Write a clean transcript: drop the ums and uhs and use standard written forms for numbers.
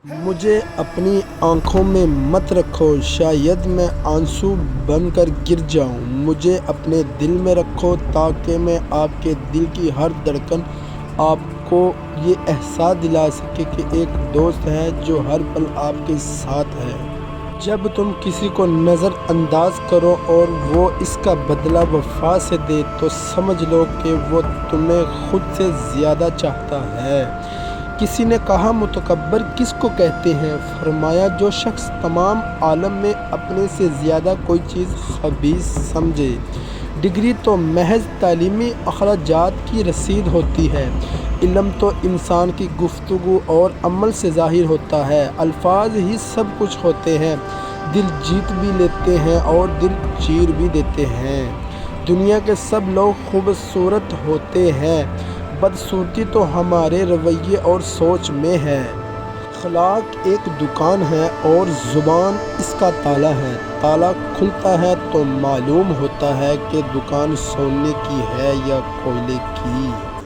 مجھے اپنی آنکھوں میں مت رکھو، شاید میں آنسو بن کر گر جاؤں۔ مجھے اپنے دل میں رکھو تاکہ میں آپ کے دل کی ہر دھڑکن آپ کو یہ احساس دلا سکے کہ ایک دوست ہے جو ہر پل آپ کے ساتھ ہے۔ جب تم کسی کو نظر انداز کرو اور وہ اس کا بدلہ وفا سے دے تو سمجھ لو کہ وہ تمہیں خود سے زیادہ چاہتا ہے۔ کسی نے کہا متکبر کس کو کہتے ہیں؟ فرمایا جو شخص تمام عالم میں اپنے سے زیادہ کوئی چیز خبیث سمجھے۔ ڈگری تو محض تعلیمی اخراجات کی رسید ہوتی ہے، علم تو انسان کی گفتگو اور عمل سے ظاہر ہوتا ہے۔ الفاظ ہی سب کچھ ہوتے ہیں، دل جیت بھی لیتے ہیں اور دل چیر بھی دیتے ہیں۔ دنیا کے سب لوگ خوبصورت ہوتے ہیں، بدصورتی تو ہمارے رویے اور سوچ میں ہے۔ اخلاق ایک دکان ہے اور زبان اس کا تالا ہے۔ تالا کھلتا ہے تو معلوم ہوتا ہے کہ دکان سونے کی ہے یا کوئلے کی۔